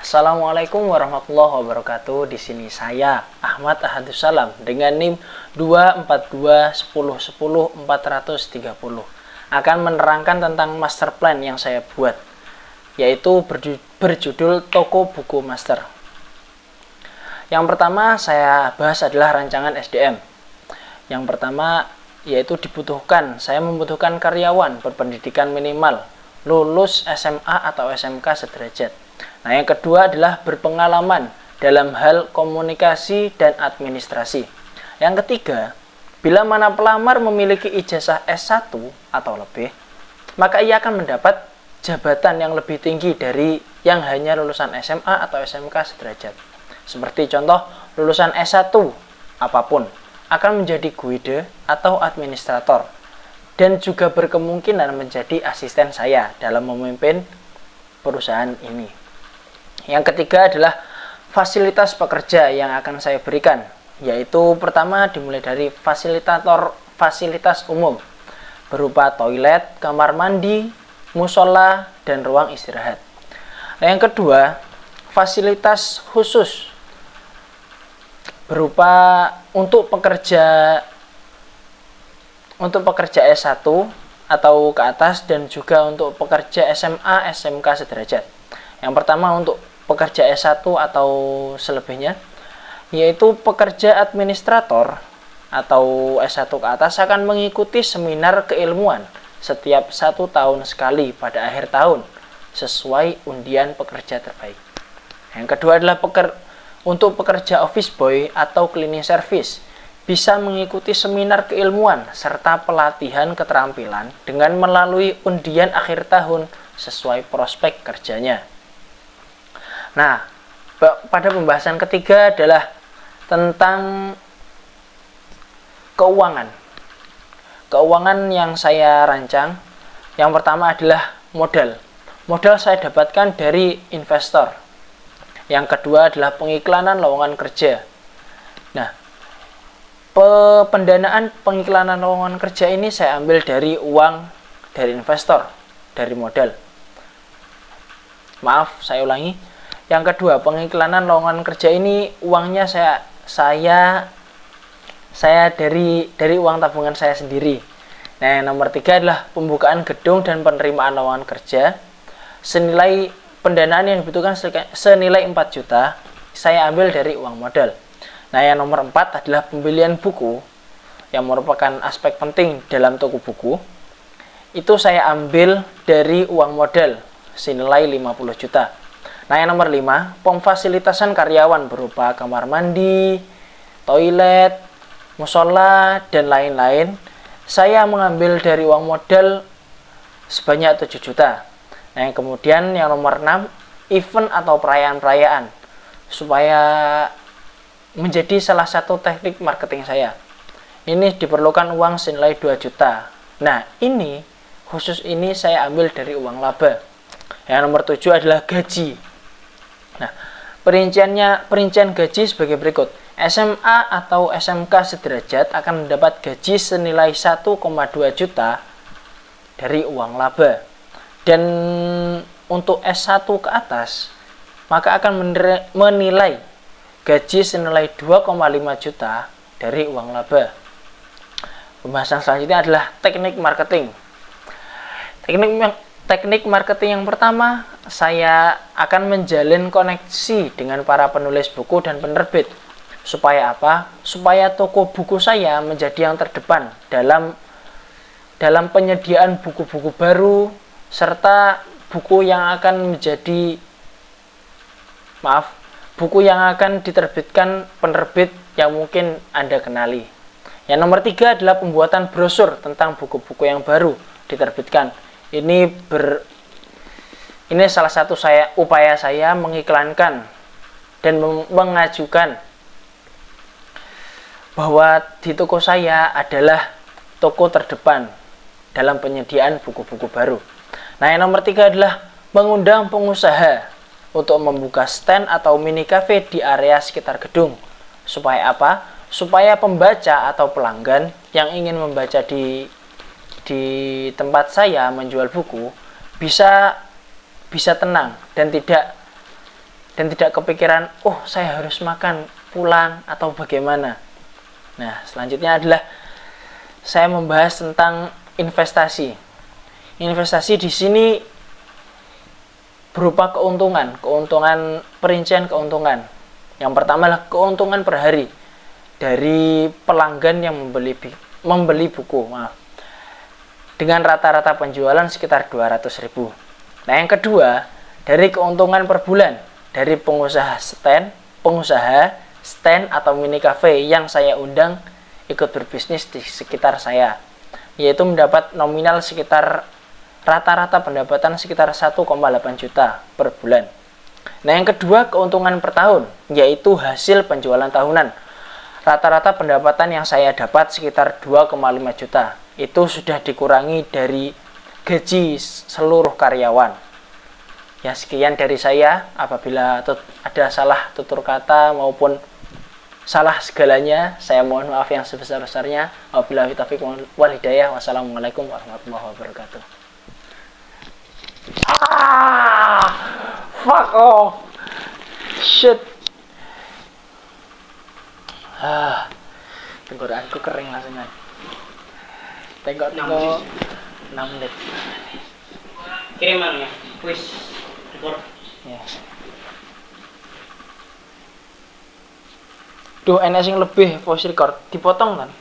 Assalamualaikum warahmatullahi wabarakatuh. Di sini saya Ahmad Ahadus Salam dengan NIM 24210100430 akan menerangkan tentang master plan yang saya buat, yaitu berjudul Toko Buku Master. Yang pertama saya bahas adalah rancangan SDM. Yang pertama yaitu saya membutuhkan karyawan berpendidikan minimal lulus SMA atau SMK sederajat. Nah, yang kedua adalah berpengalaman dalam hal komunikasi dan administrasi. Yang ketiga, bila mana pelamar memiliki ijazah S1 atau lebih, maka ia akan mendapat jabatan yang lebih tinggi dari yang hanya lulusan SMA atau SMK sederajat. Seperti contoh, lulusan S1 apapun akan menjadi guide atau administrator dan juga berkemungkinan menjadi asisten saya dalam memimpin perusahaan ini. Yang ketiga adalah fasilitas pekerja yang akan saya berikan, yaitu pertama dimulai dari fasilitas umum berupa toilet, kamar mandi, musola, dan ruang istirahat. Yang kedua, fasilitas khusus berupa untuk pekerja S1 atau ke atas dan juga untuk pekerja SMA, SMK sederajat. Yang pertama untuk pekerja S1 atau selebihnya, yaitu pekerja administrator atau S1 ke atas akan mengikuti seminar keilmuan setiap 1 tahun sekali pada akhir tahun sesuai undian pekerja terbaik. Yang kedua adalah untuk pekerja office boy atau cleaning service bisa mengikuti seminar keilmuan serta pelatihan keterampilan dengan melalui undian akhir tahun sesuai prospek kerjanya. Nah, pada pembahasan ketiga adalah tentang keuangan. Keuangan yang saya rancang, yang pertama adalah modal. Modal saya dapatkan dari investor. Yang kedua adalah pengiklanan lowongan kerja. Nah, pendanaan pengiklanan lowongan kerja ini saya ambil dari uang dari investor, dari modal. Maaf, saya ulangi. Yang kedua, pengiklanan lowongan kerja ini uangnya saya dari uang tabungan saya sendiri. Nah, yang nomor 3 adalah pembukaan gedung dan penerimaan lowongan kerja. Senilai pendanaan yang dibutuhkan senilai 4 juta, saya ambil dari uang modal. Nah, yang nomor 4 adalah pembelian buku yang merupakan aspek penting dalam toko buku. Itu saya ambil dari uang modal senilai 50 juta. Nah, yang nomor 5, pemfasilitasan karyawan berupa kamar mandi, toilet, musola, dan lain-lain. Saya mengambil dari uang modal sebanyak 7 juta. Nah, yang kemudian yang nomor 6, event atau perayaan-perayaan supaya menjadi salah satu teknik marketing saya. Ini diperlukan uang senilai 2 juta. Nah, khusus ini saya ambil dari uang laba. Yang nomor 7 adalah gaji. Nah, perincian gaji sebagai berikut. SMA atau SMK sederajat akan mendapat gaji senilai 1,2 juta dari uang laba. Dan untuk S1 ke atas, maka akan menilai gaji senilai 2,5 juta dari uang laba. Pembahasan selanjutnya adalah teknik marketing. Teknik marketing yang pertama, saya akan menjalin koneksi dengan para penulis buku dan penerbit. Supaya apa? Supaya toko buku saya menjadi yang terdepan dalam penyediaan buku-buku baru serta buku yang akan diterbitkan penerbit yang mungkin Anda kenali. Yang nomor 3 adalah pembuatan brosur tentang buku-buku yang baru diterbitkan. Ini salah satu upaya saya mengiklankan dan mengajukan bahwa di toko saya adalah toko terdepan dalam penyediaan buku-buku baru. Nah, yang nomor 3 adalah mengundang pengusaha untuk membuka stand atau mini cafe di area sekitar gedung. Supaya apa? Supaya pembaca atau pelanggan yang ingin membaca di tempat saya menjual buku bisa tenang dan dan tidak kepikiran, oh saya harus makan pulang atau bagaimana. Nah, selanjutnya adalah saya membahas tentang investasi. Investasi di sini berupa keuntungan perincian keuntungan. Yang pertama adalah keuntungan per hari dari pelanggan yang membeli buku, dengan rata-rata penjualan sekitar 200.000. Nah, yang kedua, dari keuntungan per bulan dari pengusaha stand atau mini cafe yang saya undang ikut berbisnis di sekitar saya, yaitu mendapat nominal sekitar rata-rata pendapatan sekitar 1,8 juta per bulan. Nah, yang kedua, keuntungan per tahun, yaitu hasil penjualan tahunan. Rata-rata pendapatan yang saya dapat sekitar 2,5 juta. Itu sudah dikurangi dari gaji seluruh karyawan. Ya, sekian dari saya. Apabila ada salah tutur kata maupun salah segalanya, saya mohon maaf yang sebesar-besarnya. Wabillahi taufiq wal hidayah. Wassalamualaikum warahmatullahi wabarakatuh. Fuck off. Shit. Tenggorokanku kering langsung kan. Tengok 6 menit. Kiriman ya. Wis. Record. Ya. Duh, enak sing lebih voice record dipotong kan.